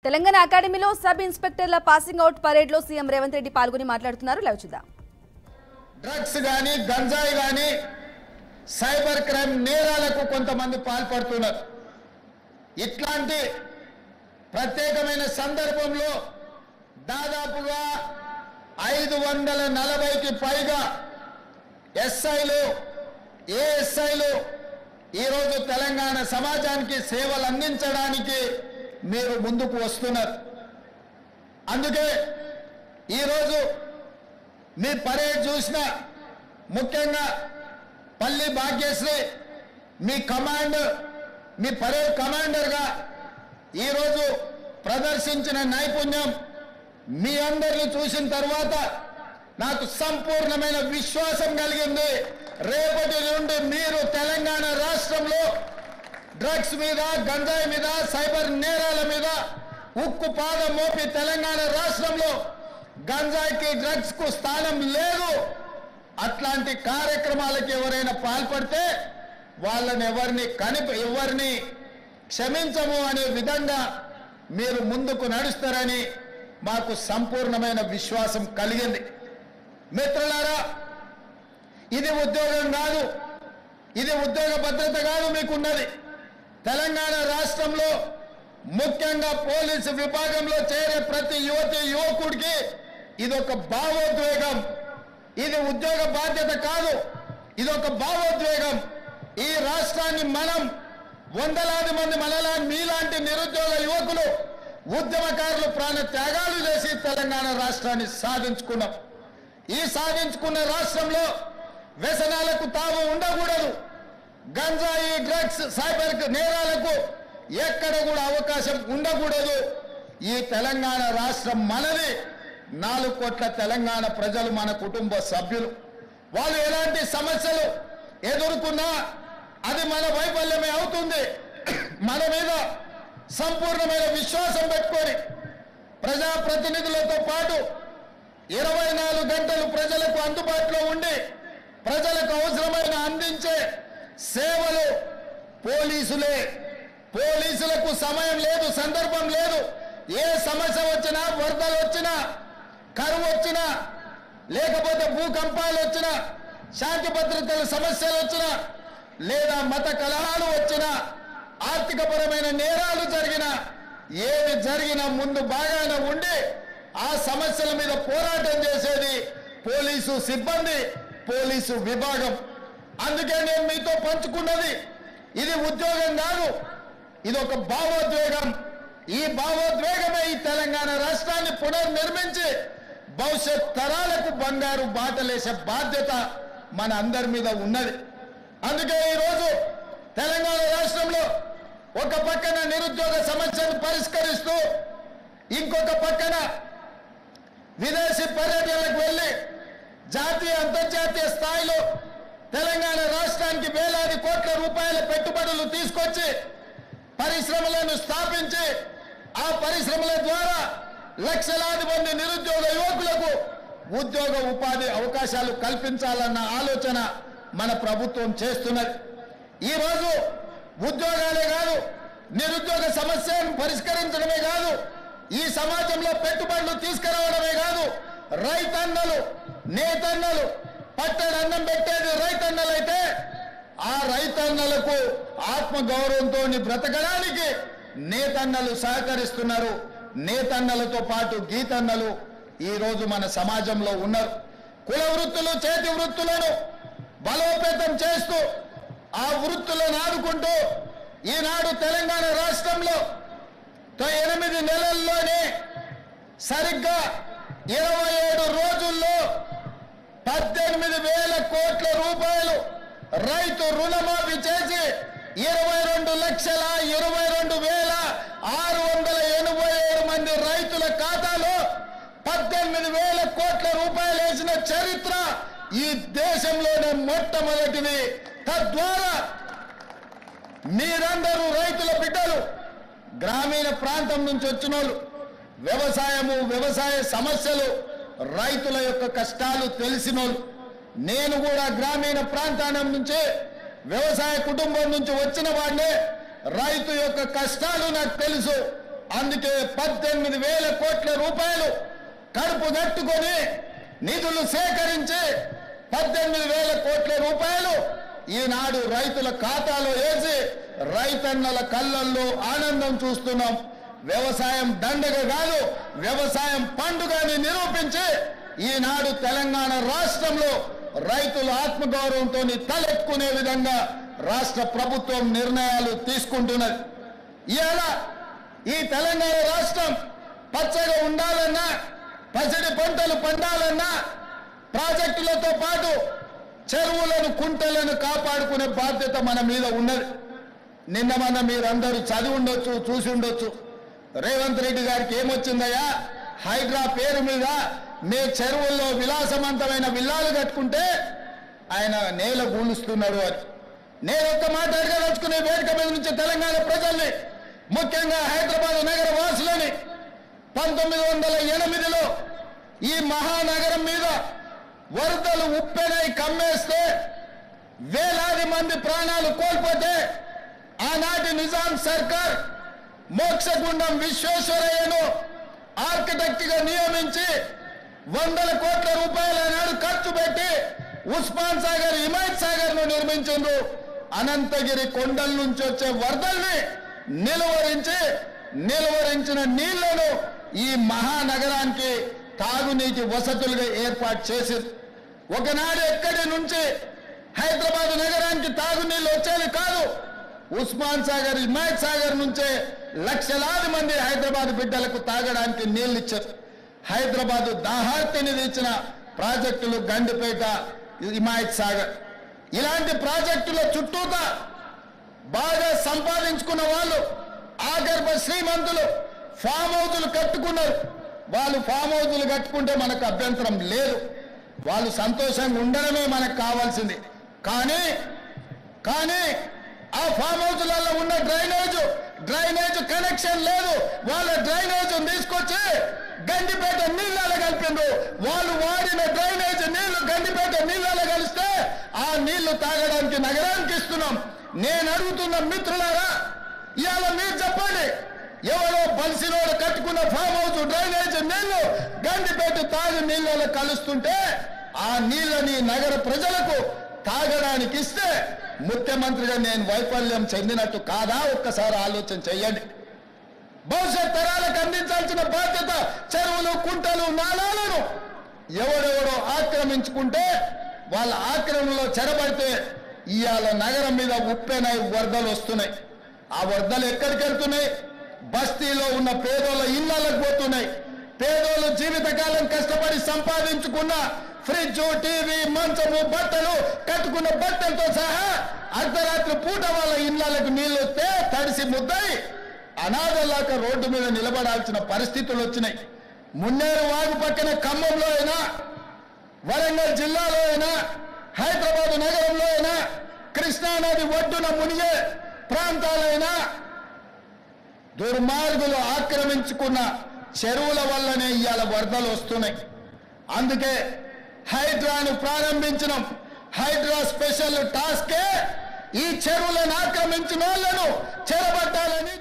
తెలంగాణ అకాడమీలో sub ఇన్స్పెక్టర్ల passing out parade లో CM Revanth Reddy పాల్గొని మాట్లాడుతున్నారు. లైవ్ చూద్దాం. డ్రగ్స్ గాని గంజాయి గాని సైబర్ క్రైమ్ నేరాలకు కొంతమంది పాల్పడుతున్నారు. ఇట్లాంటి ప్రత్యేకమైన సందర్భంలో దాదాపుగా 540కి పైగా ఎస్ఐలు ఏఎస్ఐలు ఈరోజు తెలంగాణ సమాజానికి సేవలు అందించడానికి మీరు ముందుకు వస్తున్నారు. అందుకే ఈరోజు మీ పరేడ్ చూసిన ముఖ్యంగా పల్లి భాగ్యశ్రీ మీ కమాండర్, మీ పరేడ్ కమాండర్గా ఈరోజు ప్రదర్శించిన నైపుణ్యం మీ అందరిని చూసిన తర్వాత నాకు సంపూర్ణమైన విశ్వాసం కలిగింది. రేపటి నుండి మీరు తెలంగాణ రాష్ట్రంలో డ్రగ్స్ మీద, గంజాయి మీద, సైబర్ నేరాల మీద ఉక్కు పాదం మోపి తెలంగాణ రాష్ట్రంలో గంజాయికి డ్రగ్స్ కు స్థానం లేదు. అట్లాంటి కార్యక్రమాలకు ఎవరైనా పాల్పడితే వాళ్ళని ఎవరిని క్షమించము అనే విధంగా మీరు ముందుకు నడుస్తారని మాకు సంపూర్ణమైన విశ్వాసం కలిగింది. మిత్రులారా, ఇది ఉద్యోగం కాదు, ఇది ఉద్యోగ భద్రత కాదు మీకున్నది. తెలంగాణ రాష్ట్రంలో ముఖ్యంగా పోలీసు విభాగంలో చేరే ప్రతి యువతి యువకుడికి ఇదొక భావోద్వేగం. ఇది ఉద్యోగ బాధ్యత కాదు, ఇదొక భావోద్వేగం. ఈ రాష్ట్రాన్ని మనం వందలాది మంది మీలాంటి నిరుద్యోగ యువకులు ఉద్యమకారులు ప్రాణ త్యాగాలు చేసి తెలంగాణ రాష్ట్రాన్ని సాధించుకున్నాం. ఈ సాధించుకున్న రాష్ట్రంలో వ్యసనాలకు తావు ఉండకూడదు. గంజాయి, డ్రగ్స్, సైబర్ నేరాలకు ఎక్కడ కూడా అవకాశం ఉండకూడదు. ఈ తెలంగాణ రాష్ట్రం మనది. 4 కోట్ల తెలంగాణ ప్రజలు మన కుటుంబ సభ్యులు. వాళ్ళు ఎలాంటి సమస్యలు ఎదుర్కొన్నా అది మన వైఫల్యమే అవుతుంది. మన మీద సంపూర్ణమైన విశ్వాసం పెట్టుకొని ప్రజాప్రతినిధులతో పాటు 24 గంటలు ప్రజలకు అందుబాటులో ఉండి ప్రజలకు అవసరమైన అందించే సేవలు పోలీసులే. పోలీసులకు సమయం లేదు, సందర్భం లేదు. ఏ సమస్య వచ్చినా, వరదలు వచ్చినా, కరువు వచ్చినా, లేకపోతే భూకంపాలు వచ్చినా, శాంతి భద్రతల సమస్యలు వచ్చినా, లేదా మత కలహాలు వచ్చినా, ఆర్థికపరమైన నేరాలు జరిగినా, ఏది జరిగినా ముందు బాగానే ఉండి ఆ సమస్యల మీద పోరాటం చేసేది పోలీసు సిబ్బంది, పోలీసు విభాగం. అందుకే నేను మీతో పంచుకున్నది ఇది ఉద్యోగం కాదు, ఇది ఒక భావోద్వేగం. ఈ భావోద్వేగమే ఈ తెలంగాణ రాష్ట్రాన్ని పునర్నిర్మించి భవిష్యత్ తరాలకు బంగారు బాటలేసే బాధ్యత మన అందరి మీద ఉన్నది. అందుకే ఈరోజు తెలంగాణ రాష్ట్రంలో ఒక పక్కన నిరుద్యోగ సమస్యను పరిష్కరిస్తూ ఇంకొక పక్కన విదేశీ పర్యటనలకు వెళ్ళి జాతీయ అంతర్జాతీయ స్థాయిలో తెలంగాణ రాష్ట్రానికి వేలాది కోట్ల రూపాయల పెట్టుబడులు తీసుకొచ్చి పరిశ్రమలను స్థాపించి ఆ పరిశ్రమల ద్వారా లక్షలాది మంది నిరుద్యోగ యువకులకు ఉద్యోగ ఉపాధి అవకాశాలు కల్పించాలన్న ఆలోచన మన ప్రభుత్వం చేస్తున్నది. ఈరోజు ఉద్యోగాలే కాదు, నిరుద్యోగ సమస్యను పరిష్కరించడమే కాదు, ఈ సమాజంలో పెట్టుబడులు తీసుకురావడమే కాదు, రైతన్నలు, నేతన్నలు, పట్టెడు అన్నం పెట్టేది రైతన్నలైతే ఆ రైతన్నలకు ఆత్మగౌరవంతో బ్రతకడానికి నేతన్నలు సహకరిస్తున్నారు. నేతన్నలతో పాటు గీతన్నలు ఈరోజు మన సమాజంలో ఉన్నారు. కుల వృత్తులు, చేతి వృత్తులను బలోపేతం చేస్తూ ఆ వృత్తులను ఆదుకుంటూ ఈనాడు తెలంగాణ రాష్ట్రంలో 8 నెలల్లోనే సరిగ్గా 27 రోజుల్లో 18,000 కోట్ల రూపాయలు రైతు రుణమాఫీ చేసి 22,22,687 మంది రైతుల ఖాతాలో 18,000 కోట్ల రూపాయలు వేసిన చరిత్ర ఈ దేశంలోనే మొట్టమొదటిది. తద్వారా మీరందరూ రైతుల బిడ్డలు, గ్రామీణ ప్రాంతం నుంచి వచ్చిన వాళ్ళు, వ్యవసాయ సమస్యలు, రైతుల యొక్క కష్టాలు తెలిసినోళ్ళు. నేను కూడా గ్రామీణ ప్రాంతానం నుంచి, వ్యవసాయ కుటుంబం నుంచి వచ్చిన వాడినే. రైతు యొక్క కష్టాలు నాకు తెలుసు. అందుకే 18,000 కోట్ల రూపాయలు కడుపు కట్టుకొని నిధులు సేకరించి 18,000 కోట్ల రూపాయలు ఈనాడు రైతుల ఖాతాలో వేసి రైతన్నల కళ్ళల్లో ఆనందం చూస్తున్నాం. వ్యవసాయం దండగ కాదు, వ్యవసాయం పండుగని నిరూపించి ఈనాడు తెలంగాణ రాష్ట్రంలో రైతుల ఆత్మగౌరవంతో తలెత్తుకునే విధంగా రాష్ట్ర ప్రభుత్వం నిర్ణయాలు తీసుకుంటున్నది. ఇవాళ ఈ తెలంగాణ రాష్ట్రం పచ్చగా ఉండాలన్నా, పసిడి పంటలు పండాలన్నా ప్రాజెక్టులతో పాటు చెరువులను కుంటలను కాపాడుకునే బాధ్యత మన మీద ఉన్నది. నిన్న మన మీరందరూ చదివి ఉండొచ్చు, చూసి ఉండొచ్చు. రేవంత్ రెడ్డి గారికి ఏమొచ్చిందయ్యా, హైడ్రా పేరు మీద మీ చెరువుల్లో విలాసవంతమైన విల్లాలు కట్టుకుంటే ఆయన నేల గూలుస్తున్నాడు అని. నేను ఒక్క మాట అడగదలుచుకునే వేదిక మీద నుంచి తెలంగాణ ప్రజల్ని, ముఖ్యంగా హైదరాబాద్ నగర వాసులని, 1908లో ఈ మహానగరం మీద వరదలు ఉప్పెనై కమ్మేస్తే వేలాది మంది ప్రాణాలు కోల్పోతే ఆనాటి నిజాం సర్కార్ మోక్షగుండం విశ్వేశ్వరయ్యను ఆర్కిటెక్ట్ గా నియమించి 100 కోట్ల రూపాయల నాడు ఖర్చు పెట్టి ఉస్మాన్ సాగర్, హిమాయత్ సాగర్ ను నిర్మించిండ్రు. అనంతగిరి కొండల నుంచి వచ్చే వరదల్ని నిలువరించిన నీళ్లను ఈ మహానగరానికి తాగునీటి వసతులుగా ఏర్పాటు చేసింది. ఒకనాడు ఎక్కడి నుంచి హైదరాబాద్ నగరానికి తాగునీళ్ళు వచ్చేది కాదు. ఉస్మాన్ సాగర్, హిమాయత్ సాగర్ నుంచే లక్షలాది మంది హైదరాబాద్ బిడ్డలకు తాగడానికి నీళ్లు ఇచ్చారు. హైదరాబాద్ దాహార్తిని తీర్చిన ప్రాజెక్టులు గండిపేట, హిమాయత్ సాగర్. ఇలాంటి ప్రాజెక్టుల చుట్టూతా బాగా సంపాదించుకున్న వాళ్ళు, ఆగర్భ శ్రీమంతులు ఫామ్ హౌజులు కట్టుకున్నారు. వాళ్ళు ఫామ్ హౌజులు కట్టుకుంటే మనకు అభ్యంతరం లేదు, వాళ్ళు సంతోషంగా ఉండడమే మనకు కావాల్సింది. కానీ ఆ ఫామ్ హౌజులలో ఉన్న డ్రైనేజ్ కనెక్షన్ లేదు. వాళ్ళ డ్రైనేజ్ తీసుకొచ్చి గండిపేట నీళ్ళలో కలిపిండ్రు. వాళ్ళు వాడిన డ్రైనేజ్ నీళ్లు గండిపేట నీళ్ళలో కలిస్తే ఆ నీళ్లు తాగడానికి నగరానికి ఇస్తున్నాం. నేను అడుగుతున్న మిత్రులారా, ఇవాళ మీరు చెప్పండి, ఎవరో బలిసినోడు కట్టుకున్న ఫామ్ హౌస్ డ్రైనేజ్ నీళ్లు గండిపేట తాగి నీళ్ళలో కలుస్తుంటే ఆ నీళ్ళని నగర ప్రజలకు తాగడానికి ఇస్తే ముఖ్యమంత్రిగా నేను వైఫల్యం చెందినట్టు కాదా? ఒక్కసారి ఆలోచన చెయ్యండి. భవిష్యత్ తరాలకు అందించాల్సిన బాధ్యత చెరువులు, కుంటలు, నాలాలను ఎవడెవడో ఆక్రమించుకుంటే వాళ్ళ ఆక్రమణలో చెరబడితే ఇవాళ నగరం మీద ఉప్పెనై వరదలు వస్తున్నాయి. ఆ వరదలు ఎక్కడికి వెళ్తున్నాయి? బస్తీలో ఉన్న పేదోళ్ళ ఇళ్లకు పోతున్నాయి. పేదోళ్ళు జీవితకాలం కష్టపడి సంపాదించుకున్న ఫ్రిడ్జ్, టీవీ, మంచము, బట్టలు, కట్టుకున్న బట్టలతో సహా అర్ధరాత్రి పూట వాళ్ళ ఇళ్లకు నీళ్లు వస్తే తడిసి ముద్దై అనాథలాక రోడ్డు మీద నిలబడాల్సిన పరిస్థితులు వచ్చినాయి. మున్నేరు వాగు పక్కన ఖమ్మంలో అయినా, వరంగల్ జిల్లాలో అయినా, హైదరాబాద్ నగరంలో అయినా, కృష్ణానది ఒడ్డున మునిగే ప్రాంతాలైనా దుర్మార్గులు ఆక్రమించుకున్న చెరువుల వల్లనే ఇవాళ వరదలు వస్తున్నాయి. అందుకే హైడ్రాను ప్రారంభించినాం. హైడ్రా స్పెషల్ టాస్కే ఈ చెరువులను ఆక్రమించిన వాళ్ళను చెరబట్టాలని